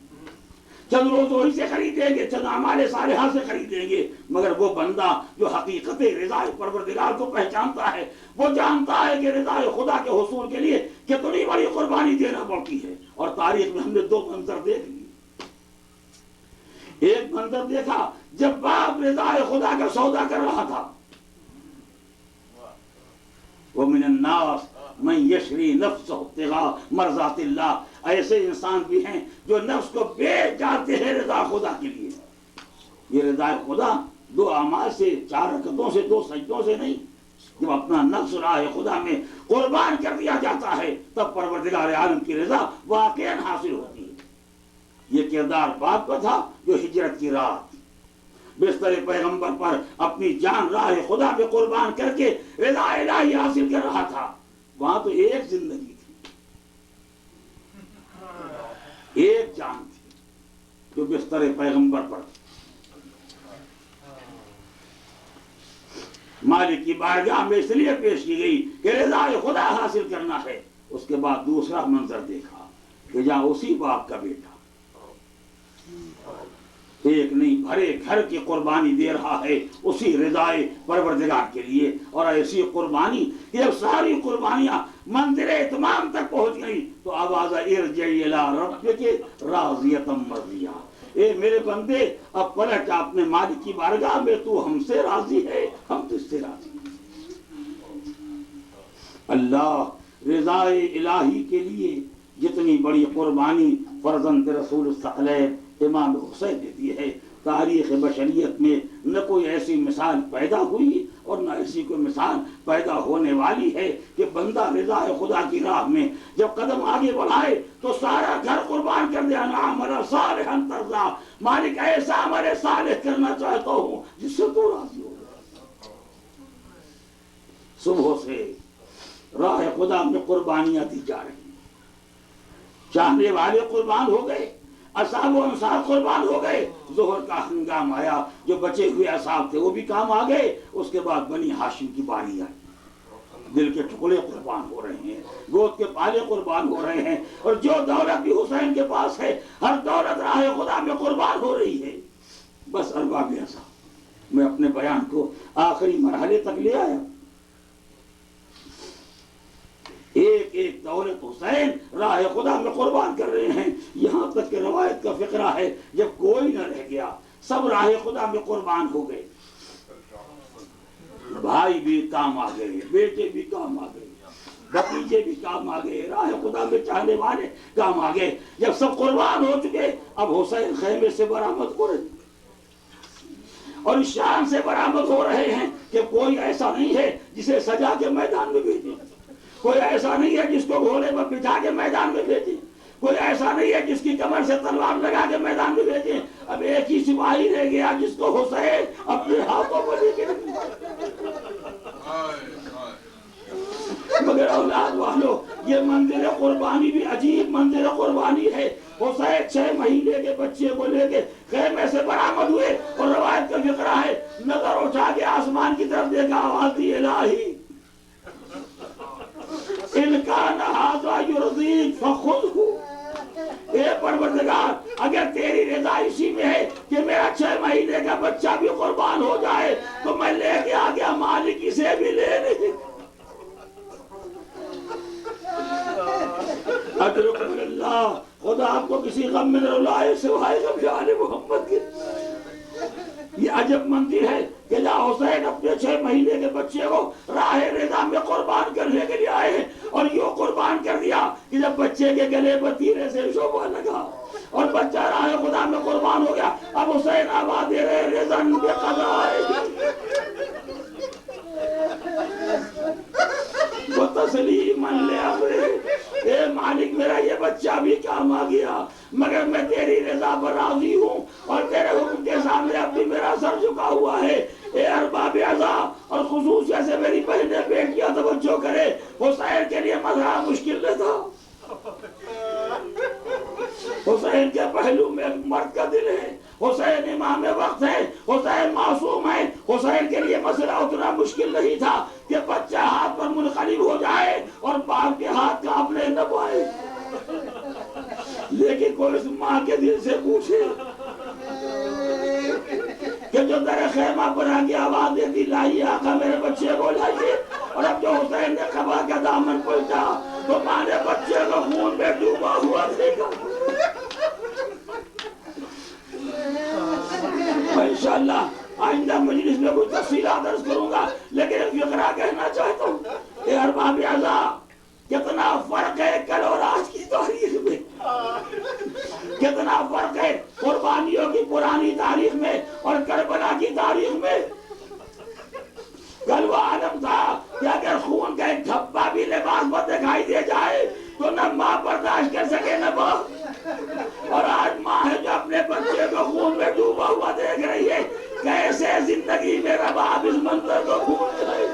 چند روزوں سے خریدیں گے، چند اعمال صالحہ سے خریدیں گے، مگر وہ بندہ جو حقیقت رضا پروردگار کو پہچانتا ہے، وہ جانتا ہے کہ رضا خدا کے حصول کے لیے کتنی بڑی قربانی دینا پڑتی ہے۔ اور تاریخ میں ہم نے 2 منظر دیکھ لیے۔ ایک منظر دیکھا جب باپ رضا خدا کا سودا کر رہا تھا، وَمِنَ النَّاسِ مَن يَشْرِي نَفْسَهُ ابْتِغَاءَ مَرْضَاتِ اللَّهِ، ایسے انسان بھی ہیں جو نفس کو بیچ جاتے ہیں رضا خدا کے لیے۔ یہ رضا خدا 2 اعمال سے، 4 رکعتوں سے، 2 سجدوں سے نہیں، جب اپنا نفس راہ خدا میں قربان کر دیا جاتا ہے تب پروردگار عالم کی رضا واقعاً حاصل ہوتی ہے۔ یہ کردار باپ کا تھا جو ہجرت کی رات بستر پیغمبر پر اپنی جان راہ خدا پہ قربان کر کے رضا الہی حاصل کر رہا تھا۔ وہاں تو ایک زندگی تھی، ایک جان تھی جو بستر پیغمبر پر مالک کی بارگاہ میں اس لیے پیش کی گئی کہ رضا خدا حاصل کرنا ہے۔ اس کے بعد دوسرا منظر دیکھا کہ جہاں اسی باپ کا بیٹا ایک نہیں بھرے گھر کی قربانی دے رہا ہے اسی رضا پروردگار کے لیے، اور ایسی قربانی کہ جب ساری قربانیاں منزل اتمام تک پہنچ گئی تو آواز ارجع الی ربک راضیۃ مرضیہ، اے میرے بندے اب پلٹ اپنے مالک کی بارگاہ میں، تو ہم سے راضی ہے، ہم تجھ سے راضی ہیں۔ اللہ رضا الہی کے لیے جتنی بڑی قربانی فرزند رسول الثقلین امام حسین نے دی ہے، تاریخ بشریت میں نہ کوئی ایسی مثال پیدا ہوئی اور نہ ایسی کوئی مثال پیدا ہونے والی ہے کہ بندہ رضا خدا کی راہ میں جب قدم آگے بڑھائے تو سارا گھر قربان کر دیا۔ عمل صالحا ترضا، مالک ایسا عمل صالح کرنا چاہتا ہوں جس سے تو راضی ہو۔ صبح سے راہ خدا میں قربانیاں دی جا رہی ہیں، چاہنے والے قربان ہو گئے، اصحاب و انصار قربان ہو گئے، ظہر کا ہنگام آیا، جو بچے ہوئے اصحاب تھے وہ بھی کام آ گئے، اس کے بعد بنی ہاشم کی باری آئی، دل کے ٹکڑے قربان ہو رہے ہیں، گود کے پالے قربان ہو رہے ہیں، اور جو دولت بھی حسین کے پاس ہے ہر دولت راہ خدا میں قربان ہو رہی ہے۔ بس ارباب اعصاب، میں اپنے بیان کو آخری مرحلے تک لے آیا۔ ایک ایک دولت حسین راہ خدا میں قربان کر رہے ہیں، یہاں تک کہ روایت کا فقرہ ہے جب کوئی نہ رہ گیا سب راہ خدا میں قربان ہو گئے، بھائی بھی کام آ گئے، بیٹے بھی کام آ گئے، بھتیجے بھی کام آ گئے، راہ خدا میں چاہنے والے کام آ گئے۔ جب سب قربان ہو چکے اب حسین خیمے سے برآمد ہو رہے اور اس شان سے برآمد ہو رہے ہیں کہ کوئی ایسا نہیں ہے جسے سجا کے میدان میں بھیجے، کوئی ایسا نہیں ہے جس کو گھوڑے پر بٹھا کے میدان میں بھیجے، کوئی ایسا نہیں ہے جس کی کمر سے تلوار لگا کے میدان میں بھیجے۔ اب ایک ہی سپاہی رہ گیا جس کو حسین اپنے ہاتھوں میں لے کے مگر اولاد والو یہ منظر قربانی بھی عجیب منظر قربانی ہے۔ حسین 6 مہینے کے بچے کو لے کے خیمے سے برآمد ہوئے اور روایت کا فقرہ ہے نظر اٹھا کے آسمان کی طرف دیکھا، آواز دی الہی ان کان ھذا یرضیک فخذہ، اے پروردگار اگر تیری رضا اسی میں ہے کہ میرا 6 مہینے کا بچہ بھی قربان ہو جائے تو میں لے کے آ گیا، مالک اسے بھی لے نہیں۔ اجرکم اللہ، خدا آپ کو کسی غم میں نہ لائے سوائے غم آل محمد کے۔ یہ عجب منظر ہے کہ جا حسین اپنے 6 مہینے کے بچے کو راہ رضا میں قربان کرنے کے لیے آئے ہیں، اور یوں قربان کر دیا کہ جب بچے کے گلے پر تیرے سے شعبہ لگا اور بچہ راہ خدا میں قربان ہو گیا، اب حسین آواز دے رہے رضن بقضائے وتسلیما لامرہ، اے مالک میرا یہ بچہ بھی کام آ گیا مگر میں تیری رضا پر راضی ہوں اور تیرے حکم کے سامنے اب بھی میرا سر جھکا ہوا ہے۔ اے ارباب اعضاء اور خصوصیت سے میری بہنیں بیٹیاں توجہ کرے، حسین کے لیے مسئلہ مشکل نہ تھا، حسین کے پہلو میں ایک مرد کا دل ہے، حسین امام وقت ہے، حسین معصوم ہے، حسین کے لیے مسئلہ اتنا مشکل نہیں تھا کہ بچہ ہاتھ پر منقلب ہو جائے اور باپ کے ہاتھ کانپنے نہ پائے، لیکن کوئی اس ماں کے دل سے پوچھے کہ جو در خیمہ پر آ کے آواز دیتی لائیے آقا میرے بچے کو لائیے، اور اب جو حسین نے قبا کا دامن پلٹا تو ماں نے بچے کو خون میں ڈوبا ہوا دیکھا۔ میں انشاءاللہ آئندہ مجلس میں کچھ تفصیلات عرض کروں گا، لیکن ایک فقرہ کہنا چاہتا ہوں۔ اے ارباب اعضاء، کتنا فرق ہے کل اور آج کی تاریخ میں، کتنا فرق ہے قربانیوں کی پرانی تاریخ میں اور کربلا کی تاریخ میں۔ کل وہ عالم تھا کہ اگر خون کا ایک دھبا بھی لباس پر دکھائی دے جائے تو نہ ماں برداشت کر سکے نہ باپ، اور آج ماں ہے جو اپنے بچے کو خون میں ڈوبا ہوا دیکھ رہی ہے، کیسے زندگی میں رباب اس منظر کو بھول جائے،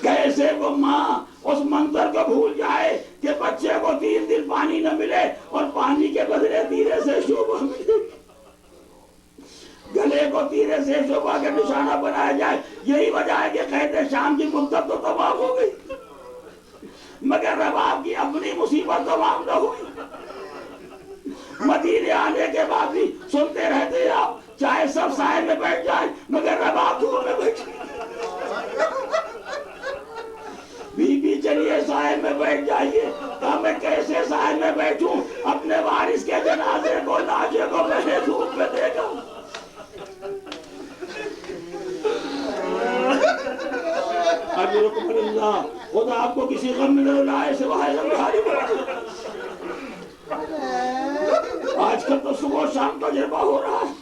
کیسے وہ ماں اس منظر کو بھول جائے کہ بچے کو 3 دن پانی نہ ملے اور پانی کے بدلے تیرے سے شعبہ ملے، گلے کو تیرے سے شعبہ کا نشانہ بنایا جائے۔ یہی وجہ ہے کہ قید شام کی مدت تو تمام ہو گئی مگر رباب کی اپنی مصیبت تمام نہ ہوئی۔ مدینے آنے کے بعد بھی سنتے رہتے آپ، چاہے سب سائے میں بیٹھ جائیں مگر رباب دور میں بیٹھے۔ بی بی چلیے سائے میں بیٹھ جائیے. کہا میں کیسے سائے میں بیٹھوں؟ اپنے وارث کے جنازے کو لاجے کو میں نے دھوپ میں دیکھا. اجرکم اللہ. خدا آپ کو کسی غم میں نہ لائے سوائے غم. آج کل تو صبح شام تجربہ ہو رہا ہے.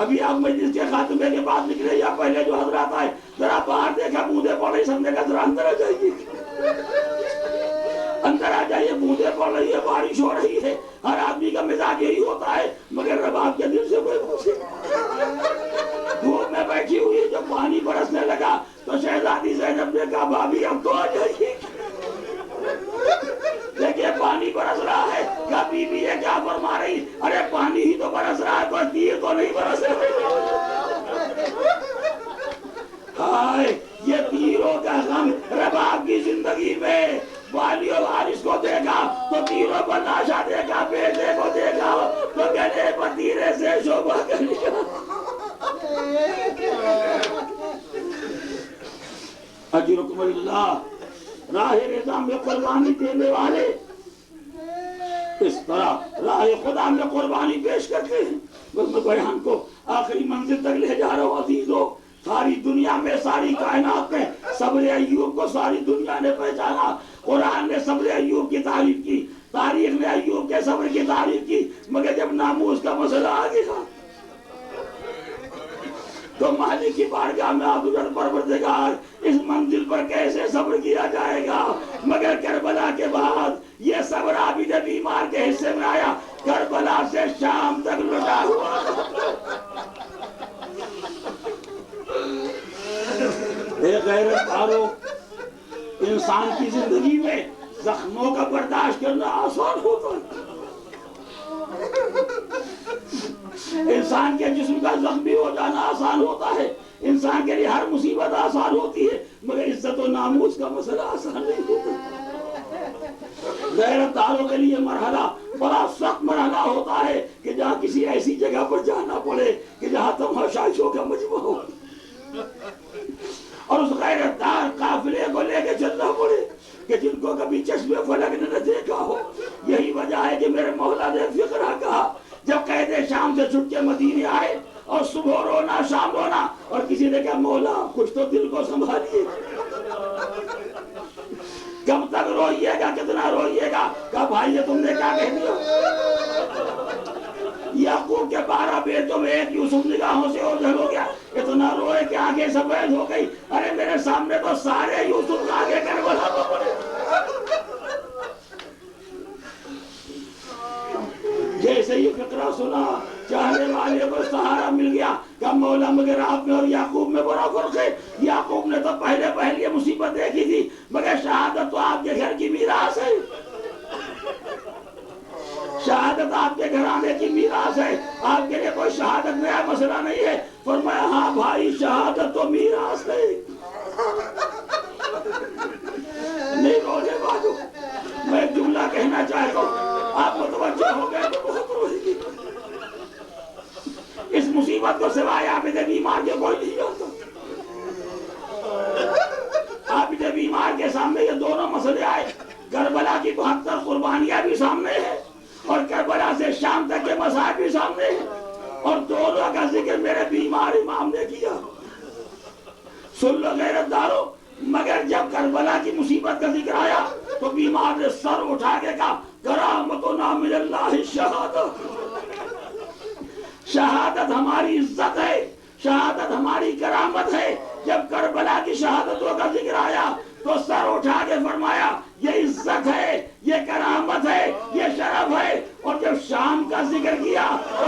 ابھی آپ مجلس کے خاتمے کے بعد نکلے یا پہلے جو حضرات آئے ذرا باہر دیکھا بوندے پڑ رہی, سمجھے گا ذرا اندر آ جائیے, اندر آ جائیے. بوندے پڑ رہی ہے, بارش ہو رہی ہے. ہر آدمی کا مزاج یہی ہوتا ہے, مگر رب آپ کے دل سے کوئی پوچھے. دھوپ میں بیٹھی ہوئی جب پانی برسنے لگا تو شہزادی زینب نے کہا بھابھی اب تو آ جائیے. دیکھیے پانی برس رہا ہے. کیا بی بی ہے کیا فرما رہی؟ ارے پانی ہی تو برس رہا ہے, کوئی تیر تو نہیں برس رہا. ہائے یہ تیروں کا غم. رباب کی زندگی میں والی و وارث کو دیکھا تو تیروں پر لاشا دیکھا, بیٹے کو دیکھا تو گلے پر تیرے سے شعبہ کر لیا. اجرکم اللہ. راہ رضا میں قربانی دینے والے اس طرح راہ خدا میں قربانی پیش کرتے ہیں. بس میں بیان کو آخری منزل تک لے جا رہا ہوں عزیزو. ساری دنیا میں, ساری کائنات میں صبر ایوب کو ساری دنیا نے پہچانا. قرآن نے صبر ایوب کی تعریف کی, تاریخ نے ایوب کے صبر کی تعریف کی, مگر جب ناموس کا مسئلہ آ گیا تو مالک کی بارگاہ میں آپ پروردگار اس منزل پر کیسے صبر کیا جائے گا. مگر کربلا کے بعد یہ صبر عابد بیمار کے حصے میں آیا. کربلا سے شام تک لٹا ہوا. اے غیرت دارو, انسان کی زندگی میں زخموں کا برداشت کرنا آسان ہوتا ہے. انسان کے جسم کا زخمی ہو جانا آسان ہوتا ہے. انسان کے لیے ہر مصیبت آسان ہوتی ہے, مگر عزت و ناموس کا مسئلہ آسان نہیں ہوتا. غیرت داروں کے لیے مرحلہ بڑا سخت مرحلہ ہوتا ہے کہ جہاں کسی ایسی جگہ پر جانا پڑے کہ جہاں تماشائیوں کا مجمع ہو, اور اس غیرت دار قافلے کو لے کے چلنا پڑے کہ جن کو کبھی چشم فلک نے نہ دیکھا ہو. یہی وجہ ہے کہ میرے مولا نے فقرہ کہا جب قید شام سے چھٹ کے مدینے آئے اور صبح رونا شام رونا, اور کسی نے کہا مولا کچھ تو دل کو سنبھالیے, کب تک روئیے گا, کتنا روئیے گا؟ کہا بھائی یہ تم نے کیا کہہ دیا؟ یعقوب کے 12 بیٹوں میں ایک یوسف نگاہوں سے اوجھل ہو گیا. اتنا روئے کہ آنکھیں سفید ہو گئی. ارے میرے سامنے تو سارے یوسف آگے کربلا کو پڑے. جیسے یہ فقرہ سنا چاہنے والے کو سہارا مل گیا. کہ مولا مگر آپ میں اور یعقوب میں بڑا فرق ہے. یعقوب نے تو پہلے یہ مصیبت دیکھی تھی, مگر شہادت تو آپ کے گھر کی میراث ہے. شہادت آپ کے گھرانے کی میراث ہے. آپ کے لیے کوئی شہادت نیا مسئلہ نہیں ہے. فرمایا ہاں بھائی شہادت تو میراث ہے. نہیں رونے والوں, میں ایک جملہ کہنا چاہتا ہوں, آپ متوجہ ہو گئے تو بہت روئے گی. اس مصیبت کو سوائے عابد بیمار کے کوئی نہیں جانتا. عابد بیمار کے سامنے یہ دونوں مسئلے آئے. کربلا کی 72 قربانیاں بھی سامنے ہیں, اور کربلا سے شام تک کے مسائل بھی سامنے ہیں, اور دونوں کا ذکر میرے بیمار امام نے کیا. سن لو غیرت دارو, مگر جب کربلا کی مصیبت کا ذکر آیا تو بیمار نے سر اٹھا کے کہا کرامتنا من اللہ شہادت. شہادت ہماری عزت ہے, شہادت ہماری کرامت ہے. جب کربلا کی شہادتوں کا ذکر آیا تو سر اٹھا کے فرمایا یہ عزت ہے, یہ کرامت ہے, یہ شرف ہے. اور جب شام کا ذکر کیا تو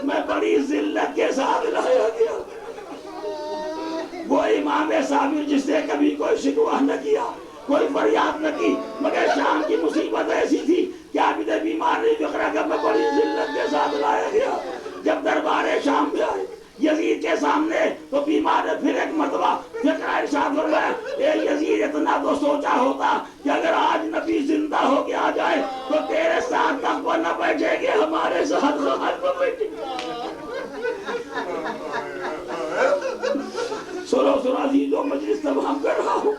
میں بڑی ذلت کے ساتھ لایا گیا. وہ امام صابر جس سے کبھی کوئی شکوہ نہ کیا, کوئی فریاد نہ کی, مگر شام کی مصیبت ایسی تھی کہ عابد بیمار نے فقرہ کر میں بڑی ذلت کے ساتھ لایا گیا. جب دربار شام میں آئے یزید کے سامنے تو بیمار نے پھر ایک مرتبہ فقرہ ارشاد فرمایا, اے یزید اتنا تو سوچا ہوتا کہ راحت خان پر بیٹھے. سنو عزیزو، مجلس تمام کر رہا ہوں.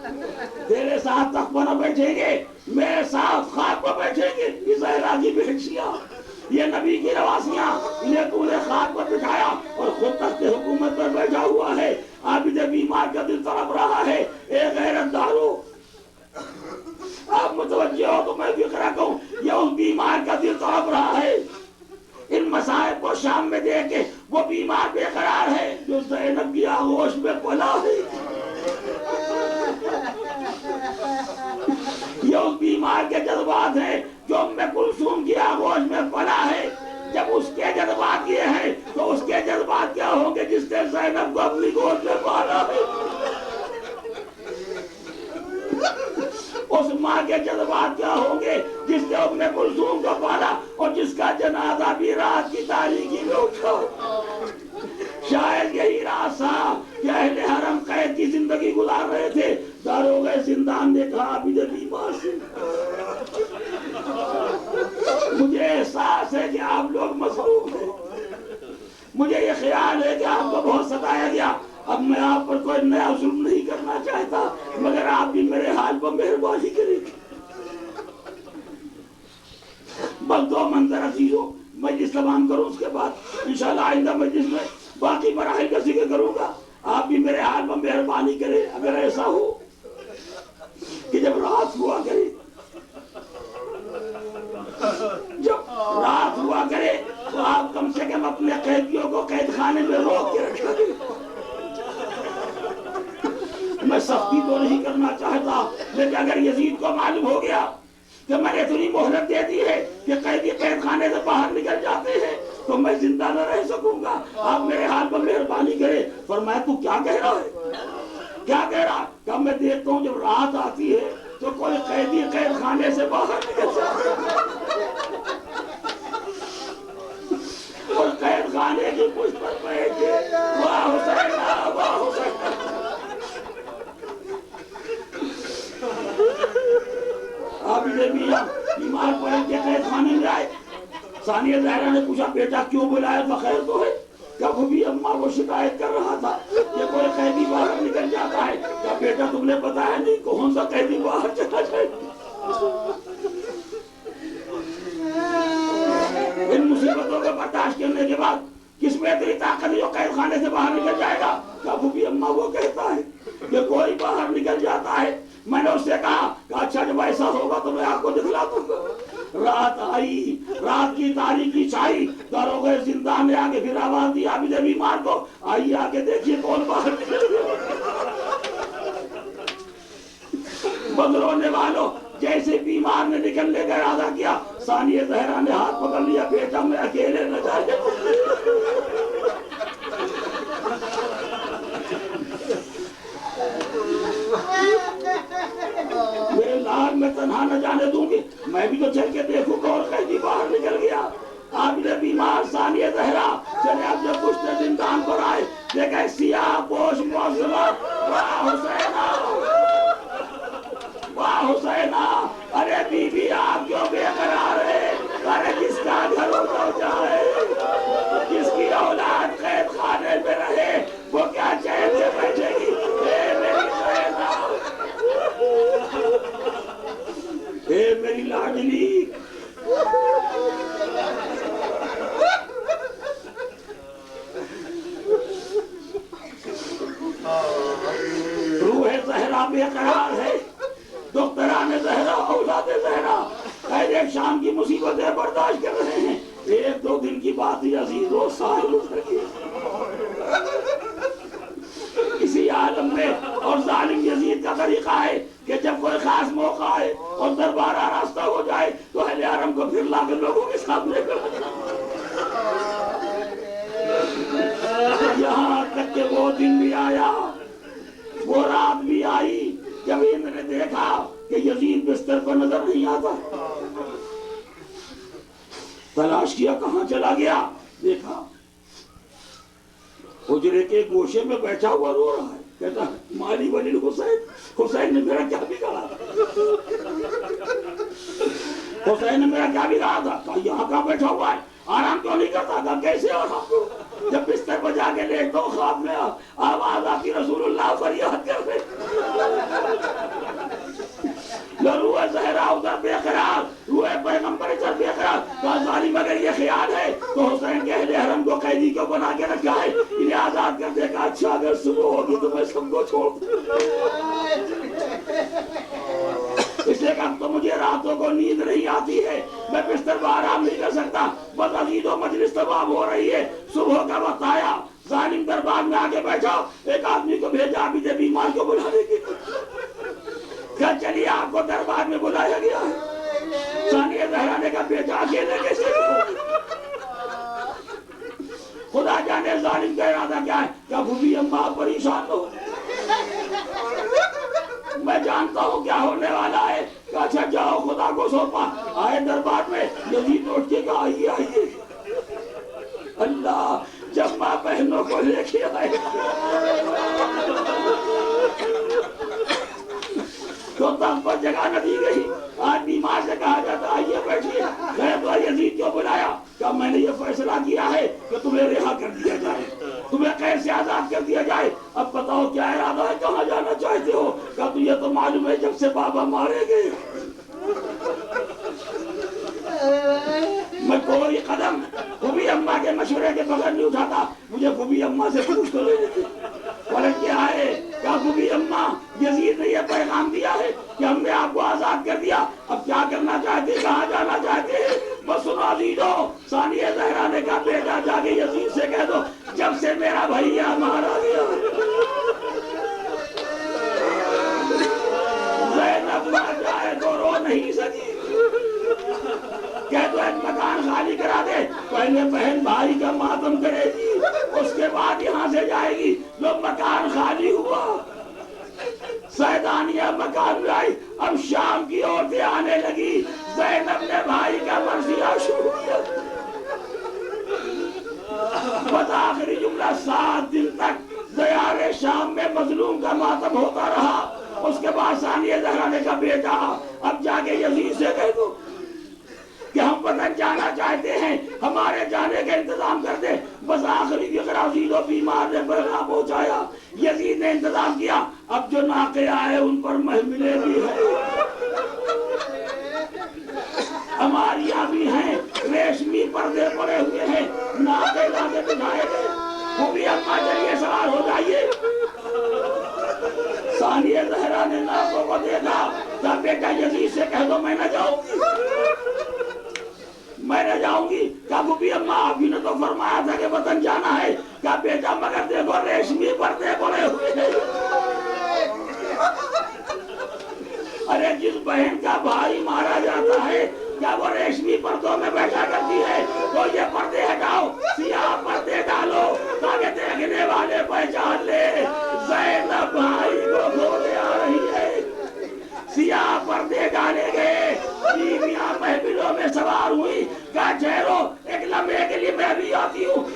تیرے ساتھ تخت پر نہ بیٹھیں گے، میرے ساتھ خاک پر بیٹھیں گے. یہ زہرا کی بیٹیاں، یہ نبی کی نواسیاں، انہیں تو نے خاک پر بٹھایا اور خود تخت حکومت پر بیٹھا ہوا ہے. عابد بیمار کا دل تڑپ رہا ہے. اے غیرت دارو، آپ متوجہ ہو تو میں فکرہ کہوں، یہ اس بیمار کا دل تڑپ رہا ہے. ان مسائب کو شام میں دیکھ کے وہ بیمار بے قرار ہے جو زینب کی آغوش میں پلا ہے. یہ اس بیمار کے جذبات ہیں جو ام کلثوم کی آغوش میں پلا ہے. جب اس کے جذبات یہ ہیں تو اس کے جذبات کیا ہوں گے جس نے زینب کو اپنی گود میں پالا ہے. اس ماں کے جذبات کیا ہوں گے جس نے ام کلثوم کو پالا اور جس کا جنازہ بھی رات کی تاریکی میں اٹھا. شاید یہی راز تھا کہ اہل حرم قید کی زندگی گزار رہے تھے. داروغ زندان نے کہا عابد بیمار سے مجھے احساس ہے کہ آپ لوگ مصروف ہیں، مجھے یہ خیال ہے کہ آپ کو بہت ستایا گیا. اب میں آپ پر کوئی نیا ظلم نہیں کرنا چاہتا، مگر آپ بھی میرے حال پر مہربانی کریں. بس دو منظر عزیزو، مجلس تمام کروں اس کے بعد انشاءاللہ آئندہ مجلس میں باقی مراحل کا ذکر کروں گا. آپ بھی میرے حال پر مہربانی کریں. اگر ایسا ہو کہ جب رات ہوا کرے تو آپ کم سے کم اپنے قیدیوں کو قید خانے میں روک کے رکھا دیں. میں سختی تو نہیں کرنا چاہتا، لیکن اگر یزید کو معلوم ہو گیا کہ میں نے اتنی مہلت دے دی ہے کہ قیدی قید خانے سے باہر نکل جاتے ہیں تو میں زندہ نہ رہ سکوں گا. آپ میرے حال پر مہربانی کریں. فرمایا تو کیا کہہ رہا ہے؟ کیا کہہ رہا ہے؟ کہ میں دیکھتا ہوں جب رات آتی ہے تو کوئی قیدی قید خانے سے باہر نکل جاتا ہے اور قید خانے کی پشت پر بیٹھ کے واہ حسینہ واہ حسینہ. عابد میاں بیمار پڑے کے قید خانے میں آئے. ثانیہ زہرا نے پوچھا بیٹا کیوں بلایا تھا، خیر تو ہے؟ کیا وہ بھی اماں کو شکایت کر رہا تھا کہ کوئی قیدی باہر نکل جاتا ہے؟ کیا بیٹا تم نے بتایا نہیں کون سا قیدی باہر چلا جائے؟ ان مصیبتوں کو برداشت کرنے کے بعد کس میں اتنی طاقت ہے جو قید خانے سے باہر نکل جائے گا؟ کیا وہ بھی اماں وہ کہتا ہے کہ کوئی باہر نکل جاتا ہے. میں نے اس سے کہا کہ اچھا جب ایسا ہوگا تو میں آپ کو دکھلا دوں گا. رات آئی، رات کی تاریکی چھائی. داروغ زندان نے آگے پھر آواز دی عابد بیمار کو، آئیے آگے دیکھیے کون باہر نکل گیا. بس رونے والوں، جیسے بیمار نے نکلنے کا ارادہ کیا ثانیہ زہرا نے ہاتھ پکڑ لیا. بیٹا میں اکیلے نہ جائے، میرے لال میں تنہا نہ جانے دوں گی. میں بھی تو چل کے دیکھوں گا. اور قیدی باہر نکل گیا. عابد بیمار ثانیہ زہرا چلے اب جب پشت زندان پر آئے دیکھا سیاہ پوش معظمہ. واہ حسینہ واہ حسینہ. ارے بی بی آپ کیوں بے قرار ہے؟ ارے جس کا گھر ہو جائے، جس کی اولاد قید خانے میں رہے، وہ کیا چین سے بیٹھے گی؟ اے میری زینب، اے میری لاڈلی. روح زہرا بے قرار ہے. دختران زہرا، اولاد زہرا ایک شام کی مصیبتیں برداشت کر رہے ہیں. ایک دو دن کی بات ہی عزیز و سال اتر گئی. اسی عالم میں اور ظالم یزید کا طریقہ ہے کہ جب کوئی خاص موقع آئے اور دربار آراستہ ہو جائے تو اہل حرم کو پھر لا کے لوگوں کے سامنے کر. یہاں تک کہ وہ دن بھی آیا، وہ رات بھی آئی جب انہوں نے دیکھا کہ یزید بستر پر نظر نہیں آتا. تلاش کیا کہاں چلا گیا. دیکھا حجرے کے گوشے میں بیٹھا ہوا رو رہا ہے. کہتا مالی ولی حسین، حسین نے میرا کیا بگاڑا، حسین نے میرا کیا بگاڑا تھا؟ کہا یہاں کہاں بیٹھا ہوا ہے؟ آرام کیوں نہیں کرتا تھا؟ کیسے آرام کروں؟ جب بستر پر جا کے لیٹتا ہوں خواب میں آواز آتی رسول اللہ فریاد کر رہے، روح زہرا ادھر بے قرار، روح پیغمبر ادھر بے قرار۔ کہا ظالم اگر یہ خیال ہے تو حسین کے اہل حرم کو قیدی کیوں بنا کے رکھا ہے؟ انہیں آزاد کر دے گا۔ اچھا اگر صبح ہوگی تو میں سب کو چھوڑ دوں، اس لیے کہ اب تو مجھے راتوں کو نیند نہیں آتی ہے، میں بستر پر آرام نہیں کر سکتا، بس عقید و مجلس تمام ہو رہی ہے۔ صبح کا وقت آیا، ظالم دربار میں آگے بیٹھا، ایک آدمی کو بھیجا بھی دے بیمار کو بلانے کے لیے، کہ چلیے آپ کو دربار میں بلایا گیا ہے۔ ثانیہ زہرا نے کہا بیٹا اکیلے کیسے ہو؟ خدا جانے ظالم کا ارادہ کیا ہے، کیا بھوبی اماں پریشان ہو؟ میں جانتا ہوں کیا ہونے والا ہے، کہ اچھا جاؤ خدا کو سونپا۔ آئے دربار میں، یزید اٹھ کے کہا آئیے آئیے، اللہ جب ماں بہنوں کو لے کے آئے تو تخت پر جگہ نہ دی گئی۔ آج بیمار سے کہا جاتا آئیے بیٹھیے، میں تو یزید کو بلایا، کہ میں نے یہ فیصلہ کیا ہے کہ تمہیں رہا کر دیا جائے، تمہیں قید سے آزاد کر دیا جائے۔ اب بتاؤ کیا ارادہ ہے، کہاں جانا چاہتے ہو؟ کہ تجھے تو معلوم ہے جب سے بابا مارے گئے میں کوئی قدم پھوپھی اماں کے مشورے کے بغیر نہیں اٹھاتا، مجھے پھوپھی اماں سے پوچھ تو لے لیتے۔ پلٹ کے آئے، کیا پھوپھی اماں یزید نے یہ پیغام دیا ہے کہ ہم نے آپ کو آزاد کر دیا، اب کیا کرنا چاہتے، کہاں جانا چاہتے ہیں؟ بس سنو عزیزو، ثانیہ زہرا نے کہا بیٹا جا کے یزید سے کہہ دو جب سے میرا بھیا مارا گیا زینب مر جائے تو رو نہیں سکی، کہہ دو ایک مکان خالی کرا دے، پہلے بہن بھائی کا ماتم کرے گی، اس کے بعد یہاں سے جائے گی۔ جو مکان خالی ہوا، سیدانیہ مکان میں آئی، اب شام کی عورتیں آنے لگی، زینب نے بھائی کا مرثیہ شروع کیا۔ بس آخری جملہ 7 دن تک دیار شام میں مظلوم کا ماتم ہوتا رہا۔ اس کے بعد ثانیہ زہرا نے کہا بیٹا اب جا کے یزید سے کہہ دو کہ ہم وطن جانا چاہتے ہیں، ہمارے جانے کا انتظام کر دے۔ بس آخری فکر عزیز و بیمار نے پیغام پہنچایا، یزید نے انتظام کیا، اب جو ناقے آئے ان پر محملیں بھی ہیں، ہماریاں بھی ہیں، ریشمی پردے پڑے ہوئے ہیں، ناقے لاقے بٹھائے گئے، پھوپھی اماں چلیے سوار ہو جائیے۔ ثانیہ زہرا نے ناقوں کو دیکھا، کہا بیٹا یزید سے کہہ دو میں نہ جاؤں گی، میں نہ جاؤں گی۔ کہا پھوپھی اماں آپ ہی نے تو فرمایا تھا کہ وطن جانا ہے۔ کہا بیٹا مگر دیکھو ریشمی پردے پڑے ہوئے ہیں، ارے جس بہن کا بھائی مارا جاتا ہے کیا وہ ریشمی پردوں میں بیٹھا کرتی ہے؟ تو یہ پردے ہٹاؤ، سیاہ پردے ڈالو تاکہ دیکھنے والے پہچان لے زینب بھائی کو کھونے آ رہی ہے۔ سیاہ پردے ڈالے گئے، بیویاں محفلوں میں سوار ہوئی، کہا ٹھہرو ایک لمحے کے لیے میں بھی آتی ہوں۔